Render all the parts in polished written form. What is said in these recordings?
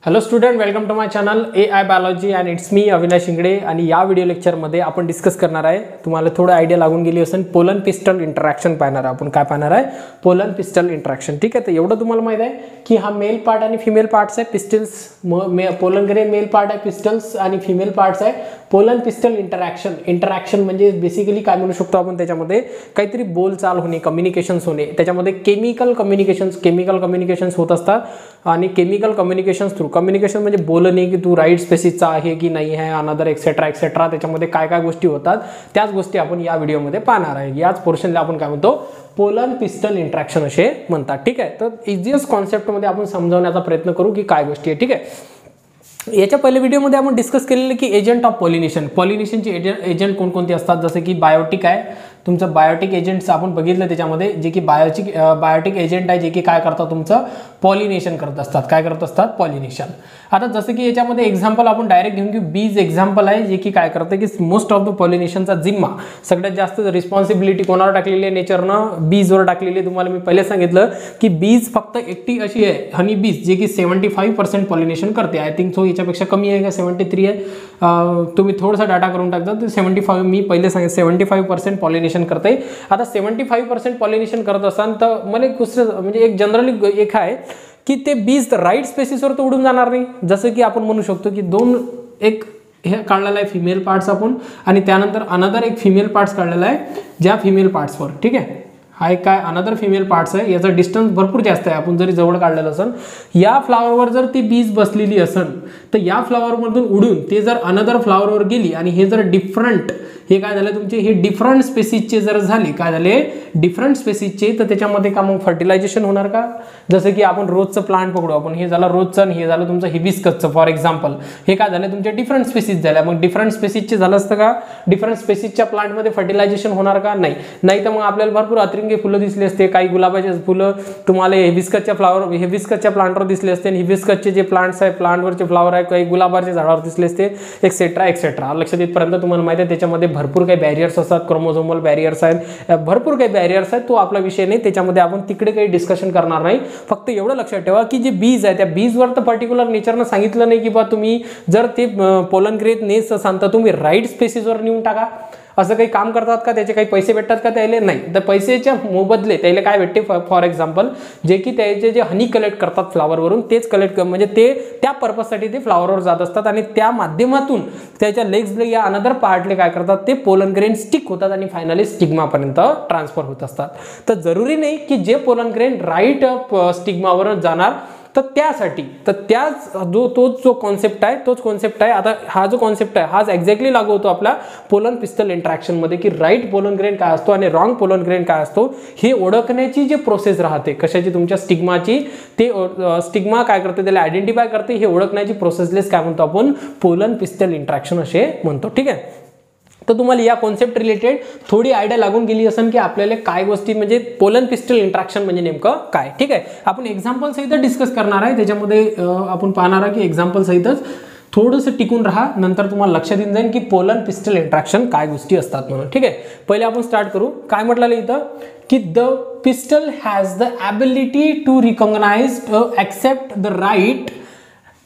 Hello student, welcome to my channel AI biology and it's me Avinash Ingde. आणि या video लेक्चरमध्ये आपण डिस्कस करणार आहे, तुम्हाला थोडं आयडिया लागून गेली असेल, पोलन पिस्टल इंटरॅक्शन पाहणार आहे. आपण काय पाहणार आहे? Pollen pistol interaction. ठीक आहे, तर एवढं तुम्हाला माहिती आहे की हा मेल पार्ट आणि फिमेल पार्ट्स आहे. Pistols pollen grain male part आहे, पिस्टल्स आणि फिमेल पार्ट्स आहे. पोलन पिस्टल इंटरॅक्शन म्हणजे बेसिकली काय म्हणू शकतो आपण, त्याच्यामध्ये काहीतरी बोलचाल होणे, कम्युनिकेशन्स होणे, त्याच्यामध्ये केमिकल कम्युनिकेशन्स होत असतात. आणि केमिकल कम्युनिकेशन्स थ्रू, कम्युनिकेशन म्हणजे बोलणे की तू राईट स्पेसिसचा आहे की नाही आहे, अनदर एक्सेट्रा एक्सेट्रा, त्याच्यामध्ये काय काय गोष्टी होतात त्याच गोष्टी आपण या व्हिडिओमध्ये पाहणार आहे. याच पोर्शनला आपण काय म्हणतो, पोलन पिस्टल इंटरॅक्शन असे म्हणतात. ठीक आहे, तर इझिएस्ट कॉन्सेप्टमध्ये आपण समजावण्याचा प्रयत्न करू की काय गोष्टी आहे. ठीक आहे, याच्या पहिल्या व्हिडिओमध्ये आपण डिस्कस केलेलं की एजंट ऑफ पॉलिनेशनचे एजंट कोणकोणते असतात. जसे की बायोटिक आहे, तुमचं बायोटिक एजंट्स आपण बघितलं त्याच्यामध्ये, जे की बायोटिक एजंट आहे, जे की काय करतात, तुमचं पॉलिनेशन करत असतात. काय करत असतात? पॉलिनेशन. आता जसं की याच्यामध्ये एक्झाम्पल आपण डायरेक्ट घेऊन की बीज एक्झाम्पल आहे, जे की काय करतं की मोस्ट ऑफ द पॉलिनेशनचा जिम्मा, सगळ्यात जास्त रिस्पॉन्सिबिलिटी कोणावर टाकलेली आहे? नेचरनं बीजवर टाकलेली आहे. तुम्हाला मी पहिले सांगितलं की बीज फक्त एकटी अशी आहे, हनी बीज, जे की 75% पॉलिनेशन करते. आय थिंक सो याच्यापेक्षा कमी आहे का? 73 आहे. तुम्ही थोडासा डाटा करून टाकता तर 75, मी पहिले सांगितलं 75% पॉलिनेशन करते. आता 75% पॉलिनेशन करत असाल तर मला दुसरं म्हणजे एक जनरली एक आहे की ते बीज राईट स्पेसिसवर तर उडून जाणार नाही. जसं की आपण म्हणू शकतो की एक हे काढलेला आहे फिमेल पार्ट्स आपण, आणि त्यानंतर अनदर एक फिमेल पार्ट्स काढलेला आहे ज्या फिमेल पार्ट्सवर. ठीक आहे, हा एक काय अनदर फिमेल पार्ट्स आहे, याचा डिस्टन्स भरपूर जास्त आहे. आपण जरी जवळ काढलेलं असेल, या फ्लावरवर जर ती बीज बसलेली असेल तर या फ्लावरमधून उडून ते जर अनदर फ्लावरवर गेली, आणि हे जर डिफरंट, हे काय झालं तुमचे, हे डिफरंट स्पेसिसचे जर झाले, काय झाले डिफरंट स्पेसिसचे, तर त्याच्यामध्ये का मग फर्टिलायझेशन होणार का? जसं की आपण रोजचं प्लांट पकडू, आपण हे झालं रोजचं आणि हे झालं तुमचं हिबिस्कसचं फॉर एक्झाम्पल. हे काय झालं तुमच्या डिफरंट स्पेसिस झाल्या. मग डिफरंट स्पेसिसचे झालं असतं का? डिफरंट स्पेसिसच्या प्लांटमध्ये फर्टिलायझेशन होणार का? नाही तर मग आपल्याला भरपूर अतिरिंगी फुलं दिसली असते. काही गुलाबाचे फुलं तुम्हाला हिबिस्कसच्या प्लांटवर दिसले असते, आणि हिबिस्कसचे जे प्लांट्स आहे, प्लांटवरचे फ्लावर आहे, काही गुलाबाच्या झाडावर दिसले असते, एक्सेट्रा एक्सेट्रा. लक्षात येतपर्यंत तुम्हाला माहिती आहे त्याच्यामध्ये भरपूर काही बॅरियर्स असतात, क्रोमोझोमल बॅरियर्स आहेत, भरपूर काही बॅरियर्स आहेत. तो आपला विषय नाही, त्याच्यामध्ये आपण तिकडे काही डिस्कशन करणार नाही. फक्त एवढं लक्षात ठेवा की जे बीज आहे त्या बीजवर तर पर्टिक्युलर नेचरनं सांगितलं नाही की बा तुम्ही जर ते पोलन ग्रेन नेस असाल तर तुम्ही राईट स्पेसिसवर नेऊन टाका. असं काही काम करतात का? त्याचे काही पैसे भेटतात का त्याला? नाही. तर पैसेच्या मोबदले त्याला काय भेटते? फॉर एक्झाम्पल, जे की त्याचे जे हनी कलेक्ट करतात फ्लावरवरून, तेच कलेक्ट म्हणजे ते त्या पर्पजसाठी ते फ्लावरवर जात असतात, आणि त्या माध्यमातून त्याच्या लेग्सले या अनदर पार्टले काय करतात, ते पोलन ग्रेन स्टिक होतात आणि फायनली स्टिग्मापर्यंत ट्रान्सफर होत असतात. तर जरुरी नाही की जे पोलन ग्रेन राईट स्टिग्मावर जाणार, तर त्यासाठी त्याच तोच जो कॉन्सेप्ट आहे. आता हा जो कॉन्सेप्ट आहे हाच एक्झॅक्टली लागू होतो आपला पोलन पिस्टल इंटरॅक्शनमध्ये, की राईट पोलन ग्रेन काय असतो आणि रॉंग पोलन ग्रेन काय असतो हे ओळखण्याची जी प्रोसेस राहते, कशाची? तुमच्या स्टिग्माची. ते स्टिग्मा काय करते, त्याला आयडेंटिफाय करते. हे ओळखण्याची प्रोसेसलेस काय म्हणतो आपण? पोलन पिस्टल इंटरॅक्शन असे म्हणतो. ठीक आहे, तर तुम्हाला या कॉन्सेप्ट रिलेटेड थोडी आयडिया लागून गेली असेल की आपल्याला काय गोष्टी म्हणजे पोलन पिस्टल इंटरॅक्शन म्हणजे नेमकं काय. ठीक आहे, आपण एक्झाम्पल सहित डिस्कस करणार आहे. त्याच्यामध्ये आपण पाहणार आहे की एक्झाम्पल सहितच थोडंसं टिकून राहा, नंतर तुम्हाला लक्षात येऊन जाईल की पोलन पिस्टल इंटरॅक्शन काय गोष्टी असतात म्हणून. ठीक आहे, पहिले आपण स्टार्ट करू. काय म्हटलं इथं की the pistil has the ability to recognise accept the right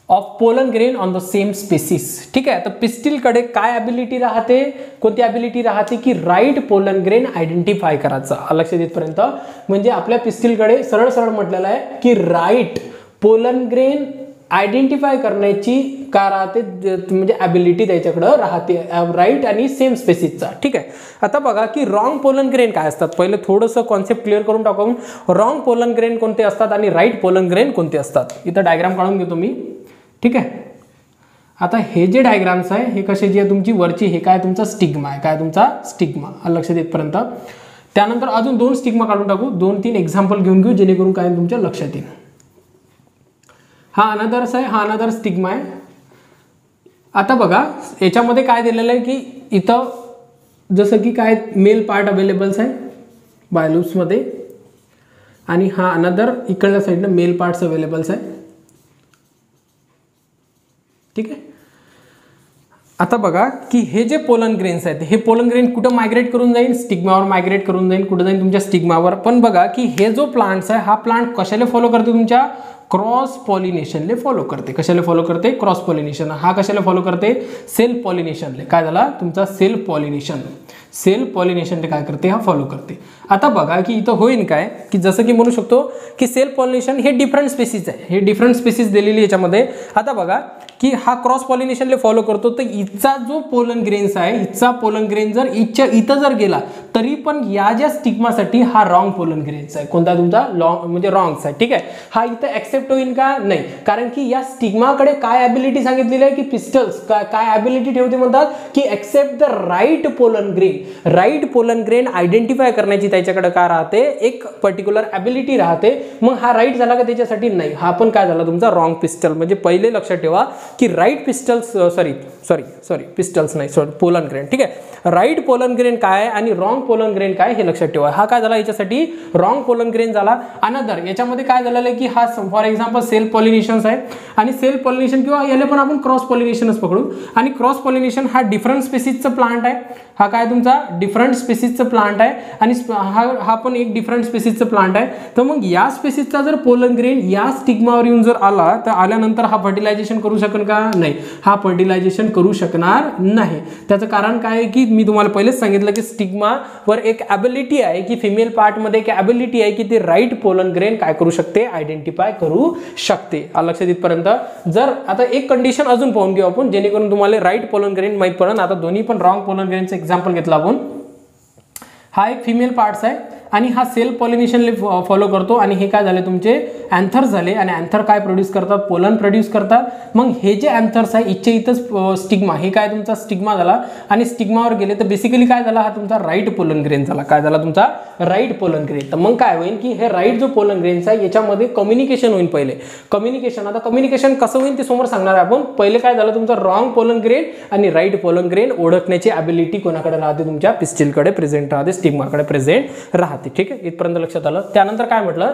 of pollen grain on the same species. ठीक आहे, तर पिस्टिलकडे काय ॲबिलिटी राहते? कोणती ॲबिलिटी राहते? की राईट पोलन ग्रेन आयडेंटिफाय करायचं. लक्षात येतपर्यंत म्हणजे आपल्या पिस्टिलकडे सरळ सरळ म्हटलेलं आहे की राईट पोलन ग्रेन आयडेंटिफाय करण्याची काय राहते, म्हणजे ॲबिलिटी त्याच्याकडं राहते, राईट आणि सेम स्पेसिसचा. ठीक आहे, आता बघा की रॉंग पोलन ग्रेन काय असतात. पहिले थोडंसं कॉन्सेप्ट क्लिअर करून टाकून, रॉंग पोलन ग्रेन कोणते असतात आणि राईट पोलन ग्रेन कोणते असतात. इथं डायग्राम काढून घेतो मी. ठीक आहे, आता हे जे डायग्राम्स आहे हे कशाची आहे? तुमची वरची हे काय तुमचा स्टिग्मा आहे. काय तुमचा स्टिग्मा? लक्षात येतपर्यंत. त्यानंतर अजून 2 स्टिग्मा काढून टाकू, 2-3 एक्झाम्पल घेऊन घेऊ, जेणेकरून काय तुमच्या लक्षात येईल. हा अनदर्स आहे, हा अनदर स्टिग्मा आहे. आता बघा याच्यामध्ये काय दिलेलं आहे की इथं जसं की काय मेल पार्ट अवेलेबल्स आहे बायलूप्समध्ये, आणि हा अनदर इकडल्या साईडनं मेल पार्ट्स अवेलेबल्स आहे. ठीक आहे, आता बघा की हे जे पोलन ग्रेन्स आहेत हे पोलन ग्रेन कुठं मायग्रेट करून जाईल, स्टिग्मावर मायग्रेट करून जाईल, कुठं जाईल तुमच्या स्टिग्मावर. पण बघा की हे जो प्लांट्स आहे हा प्लांट कशाला फॉलो करतो, तुमच्या क्रॉस पॉलिनेशनले फॉलो करते. कशाला फॉलो करते, क्रॉस पॉलिनेशन. हा कशाला फॉलो करते, सेल्फ पॉलिनेशनले. काय झाला तुमचा सेल्फ पॉलिनेशन, सेल्फ पॉलिनेशनले काय करते, हा फॉलो करते. आता बघा की इथं होईल काय की जसं की म्हणू शकतो की सेल्फ पॉलिनेशन हे डिफरंट स्पेसिस आहे, हे डिफरंट स्पेसिस दिलेली याच्यामध्ये. आता बघा की हा क्रॉस पॉलिनेशनले फॉलो करतो, तर इथचा जो पोलन ग्रेन्स आहे, इथचा पोलन ग्रेन जर इथं जर गेला तरी पण या ज्या स्टिग्मासाठी हा रॉंग पोलन ग्रेन्स आहे. कोणता तुमचा लॉंग म्हणजे रॉंग्स आहे. ठीक आहे, हा इथं ऍक्सेप्ट होईल का, नाही. कारण की या स्टिग्माकडे काय ॲबिलिटी सांगितलेली आहे की पिस्टल्स काय ॲबिलिटी ठेवते म्हणतात की accept the right pollen grain. Right pollen grain identify करण्याची त्याच्याकडे काय राहते, एक पर्टिक्युलर ॲबिलिटी राहते. मग हा राईट झाला का त्याच्यासाठी, नाही. हा पण काय झाला तुमचा रॉंग पिस्टल. म्हणजे पहिले लक्षात ठेवा की राईट पिस्टल्स सॉरी पिस्टल्स नाही, सॉरी पोलन ग्रेन. ठीक आहे, राईट पोलन ग्रेन काय आणि रॉंग पोलन ग्रेन काय हे लक्षात ठेवा. हा काय झाला याच्यासाठी रॉंग पोलन ग्रेन झाला. अनदर याच्यामध्ये काय झालेलं आहे की हा फॉर एक्झाम्पल सेल्फ पॉलिनेशन्स आहे आणि सेल्फ पॉलिनेशन किंवा याला पण आपण क्रॉस पॉलिनेशनच पकडू. आणि क्रॉस पॉलिनेशन हा डिफरंट स्पेसिसचं प्लांट आहे. हा काय तुमचा डिफरंट स्पेसिसचं प्लांट आहे आणि हा पण एक डिफरंट स्पेसिसचं प्लांट आहे. तर मग या स्पेसिसचा जर पोलन ग्रेन या स्टिग्मावर येऊन जर आला तर आल्यानंतर हा फर्टिलायझेशन करू शकेल का, नाही. हा फर्टिलायझेशन करू शकणार नाही. त्याचं कारण काय आहे की मी तुम्हाला पहिलेच सांगितलं की स्टिग्मावर एक ॲबिलिटी आहे की फिमेल पार्टमध्ये एक ॲबिलिटी आहे की ते राईट पोलन ग्रेन काय करू शकते, आयडेंटिफाय करू शकते. लक्षात इथपर्यंत. जर आता एक कंडिशन अजून पाहून घेऊ आपण जेणेकरून तुम्हाला राईट पोलन ग्रेन माहित पडेल. आता दोन्ही पण रॉंग पोलन ग्रेनचं एक्झाम्पल घेतलं आपण. हा एक फिमेल पार्ट्स आहे आणि हा सेल्फ पॉलिनेशनले फॉलो करतो आणि हे काय झाले तुमचे अँथर झाले आणि अँथर काय प्रोड्यूस करतात, पोलन प्रोड्यूस करतात. मग हे जे अँथर्स आहे इच्छे इथंच स्टिग्मा, हे काय तुमचा स्टिग्मा झाला आणि स्टिग्मावर गेले तर बेसिकली काय झाला, हा तुमचा राईट पोलन ग्रेन झाला. काय झाला तुमचा राईट पोलन ग्रेन. तर मग काय होईल की हे राईट जो पोलन ग्रेन्स आहे याच्यामध्ये कम्युनिकेशन होईल. पहिले कम्युनिकेशन, आता कम्युनिकेशन कसं होईल ते समोर सांगणार आहे आपण. पहिले काय झालं तुमचा रॉंग पोलन ग्रेन आणि राईट पोलन ग्रेन ओळखण्याची ॲबिलिटी कोणाकडे राहते, तुमच्या पिस्टिलकडे प्रेझेंट राहते, स्टिग्माकडे प्रेझेंट राहते. ठीक आहे, इथपर्यंत लक्षात आलं. त्यानंतर काय म्हटलं,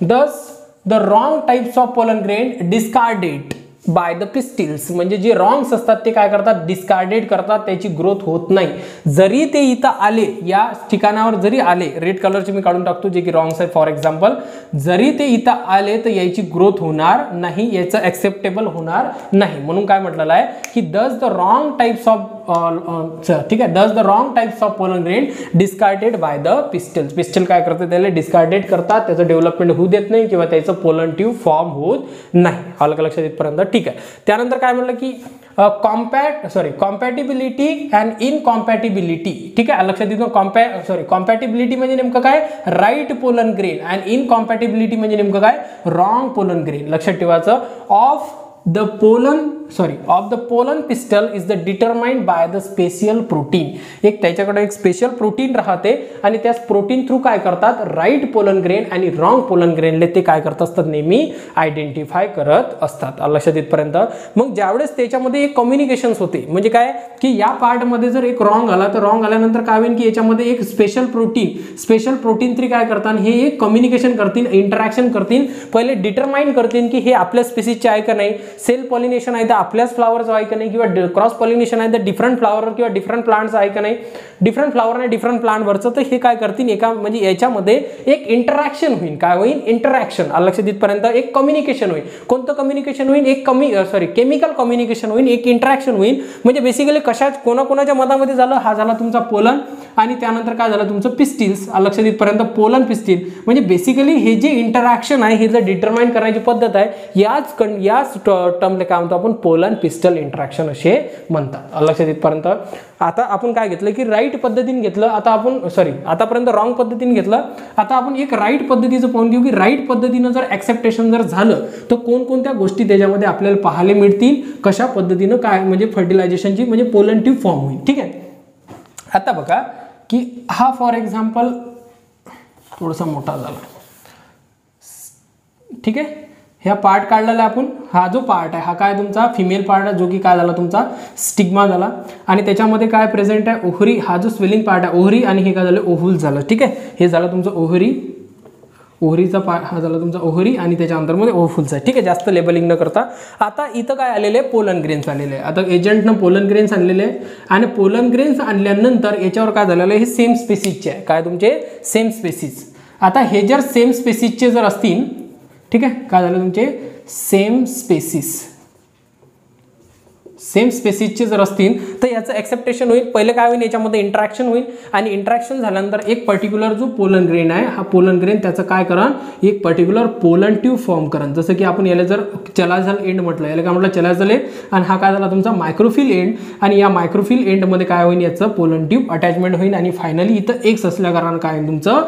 thus the wrong types of pollen grain discarded by the pistils. म्हणजे जे रॉंग्स असतात ते काय करतात, डिस्कार्डेड करतात, त्याची ग्रोथ होत नाही. जरी ते इथं आले, या ठिकाणावर जरी आले, रेड कलरचे मी काढून टाकतो जे की रॉंग्स आहे. फॉर एक्झाम्पल जरी ते इथं आले तर याची ग्रोथ होणार नाही, याचं ऍक्सेप्टेबल होणार नाही. म्हणून काय म्हटलेलं आहे की दस द रॉंग टाइप्स ऑफ ठीक आहे, दस the wrong types of pollen grain discarded by the pistols. Pistol काय करते, त्याला डिस्कार्डेड करतात, त्याचं डेव्हलपमेंट होऊ देत नाही किंवा त्याचं पोलन ट्यूब फॉर्म होत नाही. आलं लक्षात इथपर्यंत. ठीक आहे, त्यानंतर काय म्हटलं की कॉम्पॅटिबिलिटी अँड इनकॉम्पॅटिबिलिटी. ठीक आहे, लक्षात येतो. कॉम्पॅटिबिलिटी म्हणजे नेमकं काय, राईट पोलन ग्रेन अँड इनकॉम्पॅटिबिलिटी म्हणजे नेमकं काय, रॉंग पोलन ग्रेन. लक्षात ठेवायचं. Of the pollen pistil is the determined by the special protein. एक त्याच्याकडे एक स्पेशल प्रोटीन राहते आणि त्या प्रोटीन थ्रू काय करतात, राईट पोलन ग्रेन आणि रॉंग पोलन ग्रेनले ते काय करत असतात, नेहमी आयडेंटिफाय करत असतात. लक्षात येतपर्यंत. मग ज्यावेळेस त्याच्यामध्ये एक कम्युनिकेशन्स होते, म्हणजे काय की या पार्टमध्ये जर एक रॉंग आला तर रॉंग आल्यानंतर काय होईल की याच्यामध्ये एक स्पेशल प्रोटीन थ्री काय करतात, हे एक कम्युनिकेशन करतील, इंटरॅक्शन करतील. पहिले डिटरमाइन करतील की हे आपल्या स्पेसिसचे आहे का नाही, सेल्फ पॉलिनेशन आहे तर आपल्याच फ्लावरचं आहे का नाही, किंवा क्रॉस पॉलिनेशन आहे तर डिफरंट फ्लावर किंवा डिफरंट प्लांट्स आहे का नाही, डिफरंट फ्लावर आणि डिफरंट प्लांटवरचं. तर हे काय करतील, एका म्हणजे याच्यामध्ये एक इंटरॅक्शन होईल. काय होईल, इंटरॅक्शन. लक्षात येतपर्यंत. एक कम्युनिकेशन होईल. कोणतं कम्युनिकेशन होईल, एक केमिकल कम्युनिकेशन होईल, एक इंटरॅक्शन होईल. म्हणजे बेसिकली कोणाकोणाच्या मतामध्ये झालं, हा झाला तुमचा पोलन आणि त्यानंतर काय झालं तुमचं पिस्टिल्स. लक्षात येतपर्यंत. पोलन पिस्टिल म्हणजे बेसिकली हे जे इंटरॅक्शन आहे हे जर डिटरमाइन करण्याची पद्धत आहे, याच टर्मला काय म्हणतो आपण, पोलन पिस्टल इंटरॅक्शन असे म्हणतात. लक्षात येतपर्यंत. आता आपण काय घेतलं की राईट पद्धतीने घेतलं. आता आपण आतापर्यंत रॉंग पद्धतीने घेतलं. आता आपण एक राईट पद्धतीचं पाहून घेऊ की राईट पद्धतीनं जर ऍक्सेप्टेशन जर झालं तर कोणकोणत्या गोष्टी त्याच्यामध्ये आपल्याला पाहायला मिळतील, कशा पद्धतीनं काय म्हणजे फर्टिलायझेशनची म्हणजे पोलन ट्यूब फॉर्म होईल. ठीक आहे, आता बघा की हा फॉर एक्झाम्पल थोडासा मोठा झाला. ठीक आहे, ह्या पार्ट काढलेला आपण. हा जो पार्ट आहे हा काय तुमचा फिमेल पार्ट आहे, जो की काय झाला तुमचा स्टिग्मा झाला आणि त्याच्यामध्ये काय प्रेझेंट आहे, ओहरी. हा जो स्वेलिंग पार्ट आहे ओहरी आणि हे काय झालं, ओव्हल झालं. ठीक आहे, हे झालं तुमचं ओहरीचा हा झाला तुमचा ओहरी आणि त्याच्या अंतरमध्ये ओ फुल साईज. ठीक आहे, जास्त लेबलिंग न करता. आता इथं काय आलेले आहे, पोलन ग्रेन्स आलेले आहे. आता एजंटनं पोलन ग्रेन्स आणलेले आहे आणि पोलन ग्रेन्स आणल्यानंतर याच्यावर काय झालेलं आहे, हे सेम स्पेसिसचे आहे. काय तुमचे सेम स्पेसिस. आता हे जर सेम स्पेसिसचे जर असतील, ठीक आहे, काय झालं तुमचे सेम स्पेसिसचे जर असतील तर याचं ॲक्सेप्टेशन होईल. पहिले काय होईल, याच्यामध्ये इंट्रॅक्शन होईल आणि इंट्रॅक्शन झाल्यानंतर एक पर्टिक्युलर जो पोलन ग्रेन आहे, हा पोलन ग्रेन त्याचं काय करा, एक पर्टिक्युलर पोलन ट्यूब फॉर्म करा. जसं की आपण याला जर चलाझल एंड म्हटलं, याला काय म्हटलं चलाझल एंड, आणि हा काय झाला तुमचा मायक्रोफिल एंड. आणि या मायक्रोफिल एंडमध्ये काय होईल, याचं पोलन ट्यूब अटॅचमेंट होईल आणि फायनली इथं एक्स असल्या कारण काय तुमचं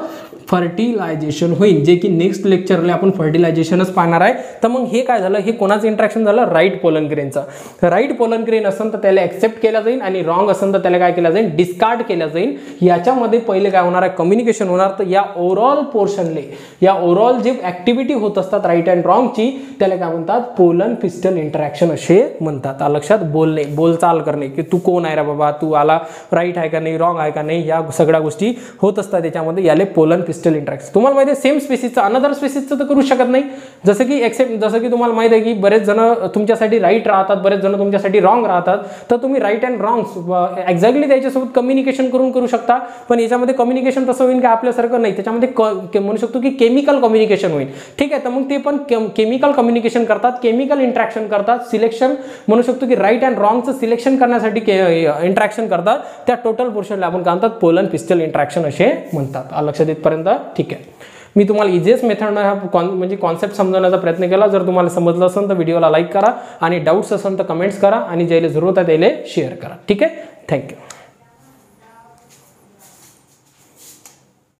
फर्टिलायझेशन होईल, जे की नेक्स्ट लेक्चरला आपण फर्टिलायझेशनच पाहणार आहे. तर मग हे काय झालं, हे कोणाचं इंट्रॅक्शन झालं, राईट पोलन ग्रेनचं. राईट पोलन ग्रेन असेल तर त्याला ॲक्सेप्ट केला जाईल आणि रॉंग असेल तर त्याला काय केलं जाईल, डिस्कार्ड केलं जाईल. याच्यामध्ये पहिले काय होणार आहे, कम्युनिकेशन होणार. तर या ओव्हरऑल पोर्शनले, या ओव्हरऑल जे ऍक्टिव्हिटी होत असतात राईट अँड रॉंगची, त्याला काय म्हणतात, पोलन पिस्टल इंटरॅक्शन असे म्हणतात. लक्षात, बोलणे, बोलचाल करणे, की तू कोण आहे रे बाबा, तू आला राईट आहे का नाही, रॉंग आहे का नाही, या सगळ्या गोष्टी होत असतात त्याच्यामध्ये. याले पोलन पिस्टल इंटरॅक्शन. तुम्हाला माहिती आहे सेम स्पेसिसचं अनदर स्पेसिसचं तर करू शकत नाही. जसं की तुम्हाला माहिती आहे की बरेच जण तुमच्यासाठी राईट राहतात, बरेच जण तुमच्यासाठी रॉंग राहतात. तर तुम्ही राईट अँड रॉंग एक्झॅक्टली त्याच्यासोबत कम्युनिकेशन करू शकता. पण याच्यामध्ये कम्युनिकेशन तसं होईल की आपल्यासारखं नाही, त्याच्यामध्ये म्हणू शकतो की केमिकल कम्युनिकेशन होईल. ठीक आहे, तर मग ते पण केमिकल कम्युनिकेशन करतात, केमिकल इंट्रॅक्शन करतात, सिलेक्शन म्हणू शकतो की राईट अँड रॉंगचं सिलेक्शन करण्यासाठी इंट्रॅक्शन करतात. त्या टोटल पोर्शनला आपण काय म्हणतात, पोलन पिस्टल इंट्रॅक्शन असे म्हणतात. लक्षात येतपर्यंत ठीक आहे. मी तुम्हाला इझिएस्ट मेथडनं हा म्हणजे कॉन्सेप्ट समजवण्याचा प्रयत्न केला. जर तुम्हाला समजलं असेल तर व्हिडिओला लाईक करा आणि डाऊट्स असेल तर कमेंट्स करा आणि ज्याला जरूरत आहे त्याला शेअर करा. ठीक आहे, थँक्यू.